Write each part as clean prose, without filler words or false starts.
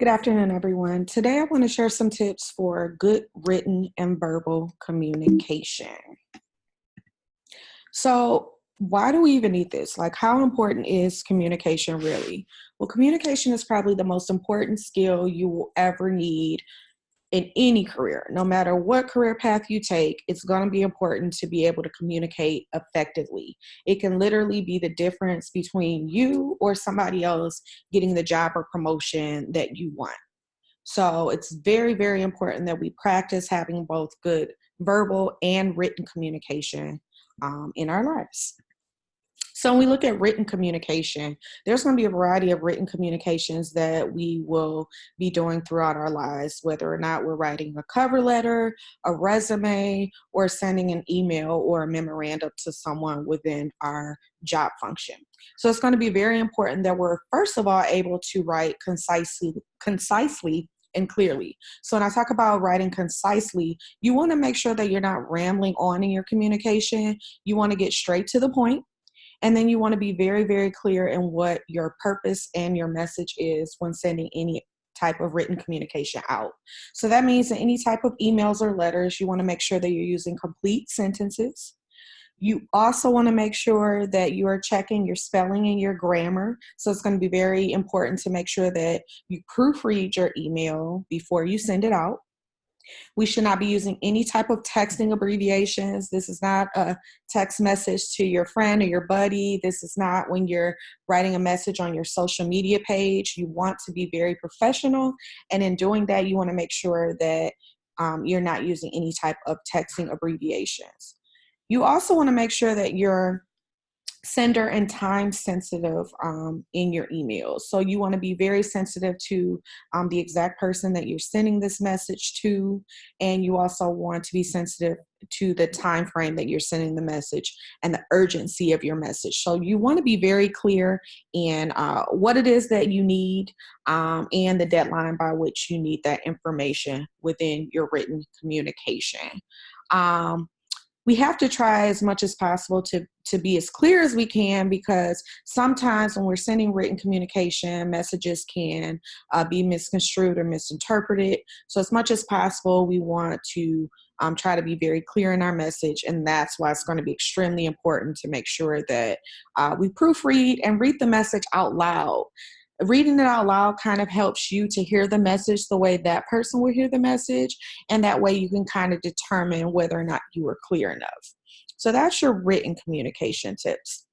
Good afternoon, everyone. Today, I want to share some tips for good written and verbal communication. So, why do we even need this? Like, how important is communication really? Well, communication is probably the most important skill you will ever need in any career. No matter what career path you take, it's going to be important to be able to communicate effectively. It can literally be the difference between you or somebody else getting the job or promotion that you want. So it's very, very important that we practice having both good verbal and written communication in our lives. So when we look at written communication, there's going to be a variety of written communications that we will be doing throughout our lives, whether or not we're writing a cover letter, a resume, or sending an email or a memorandum to someone within our job function. So it's going to be very important that we're first of all able to write concisely and clearly. So when I talk about writing concisely, you want to make sure that you're not rambling on in your communication. You want to get straight to the point. And then you want to be very, very clear in what your purpose and your message is when sending any type of written communication out. So that means that any type of emails or letters, you want to make sure that you're using complete sentences. You also want to make sure that you are checking your spelling and your grammar. So it's going to be very important to make sure that you proofread your email before you send it out. We should not be using any type of texting abbreviations. This is not a text message to your friend or your buddy. This is not when you're writing a message on your social media page. You want to be very professional. And in doing that, you want to make sure that you're not using any type of texting abbreviations. You also want to make sure that you're sender and time sensitive in your emails. So you want to be very sensitive to the exact person that you're sending this message to, and you also want to be sensitive to the time frame that you're sending the message and the urgency of your message. So you want to be very clear in what it is that you need and the deadline by which you need that information within your written communication. We have to try as much as possible to be as clear as we can, because sometimes when we're sending written communication, messages can be misconstrued or misinterpreted. So as much as possible, we want to try to be very clear in our message, and that's why it's going to be extremely important to make sure that we proofread and read the message out loud. Reading it out loud kind of helps you to hear the message the way that person will hear the message, and that way you can kind of determine whether or not you were clear enough. So that's your written communication tips.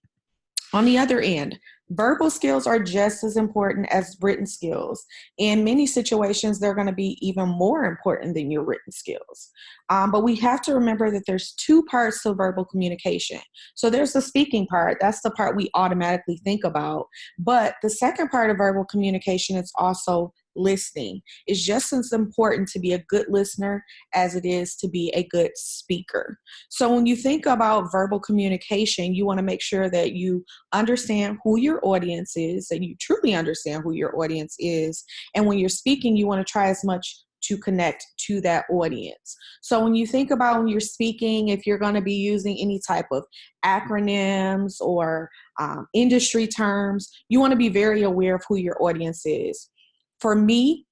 On the other end, verbal skills are just as important as written skills. In many situations, they're going to be even more important than your written skills. But we have to remember that there's two parts to verbal communication. So there's the speaking part. That's the part we automatically think about. But the second part of verbal communication is also listening. It's just as important to be a good listener as it is to be a good speaker. So when you think about verbal communication, you want to make sure that you understand who your audience is, that you truly understand who your audience is. And when you're speaking, you want to try as much to connect to that audience. So when you think about when you're speaking, if you're going to be using any type of acronyms or industry terms, you want to be very aware of who your audience is. For me,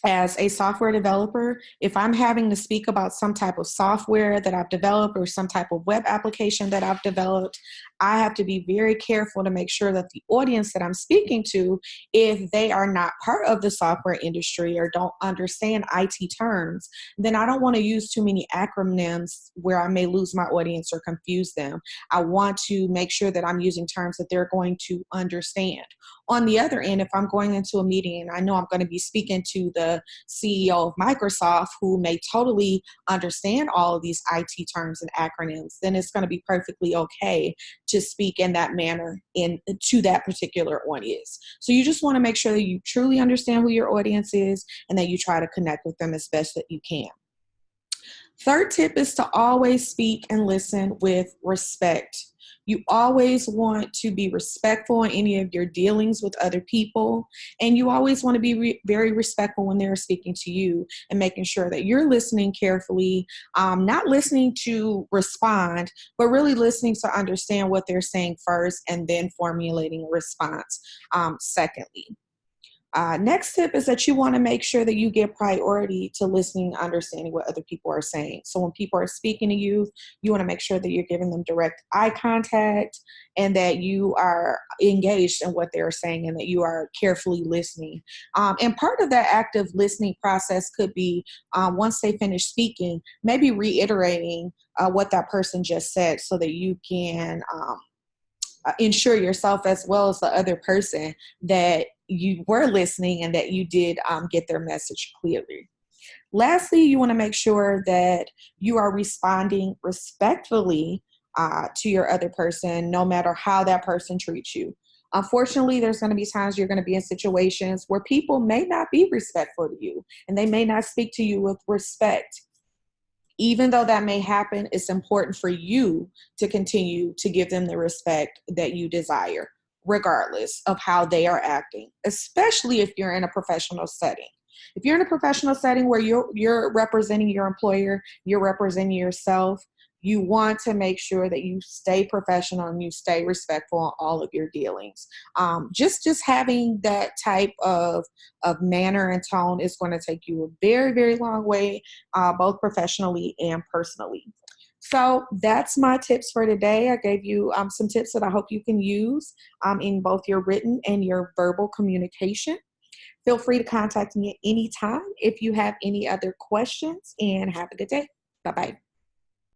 as a software developer, if I'm having to speak about some type of software that I've developed or some type of web application that I've developed, I have to be very careful to make sure that the audience that I'm speaking to, if they are not part of the software industry or don't understand IT terms, then I don't want to use too many acronyms where I may lose my audience or confuse them. I want to make sure that I'm using terms that they're going to understand. On the other end, if I'm going into a meeting and I know I'm going to be speaking to the CEO of Microsoft, who may totally understand all of these IT terms and acronyms, then it's going to be perfectly okay to speak in that manner to that particular audience. So you just want to make sure that you truly understand who your audience is and that you try to connect with them as best that you can. Third tip is to always speak and listen with respect. You always want to be respectful in any of your dealings with other people, and you always want to be very respectful when they're speaking to you and making sure that you're listening carefully, not listening to respond, but really listening to understand what they're saying first and then formulating a response secondly. Next tip is that you want to make sure that you give priority to listening, understanding what other people are saying. So when people are speaking to you, you want to make sure that you're giving them direct eye contact and that you are engaged in what they're saying and that you are carefully listening. And part of that active listening process could be once they finish speaking, maybe reiterating what that person just said so that you can ensure yourself as well as the other person that you were listening and that you did get their message clearly. Lastly, you want to make sure that you are responding respectfully to your other person, no matter how that person treats you. Unfortunately, there's going to be times you're going to be in situations where people may not be respectful to you and they may not speak to you with respect. Even though that may happen, it's important for you to continue to give them the respect that you desire, regardless of how they are acting, especially if you're in a professional setting. If you're in a professional setting where you're representing your employer, you're representing yourself, you want to make sure that you stay professional and you stay respectful in all of your dealings. Just having that type of manner and tone is going to take you a very, very long way, both professionally and personally. So that's my tips for today. I gave you some tips that I hope you can use in both your written and your verbal communication. Feel free to contact me at any time if you have any other questions, and have a good day. Bye-bye.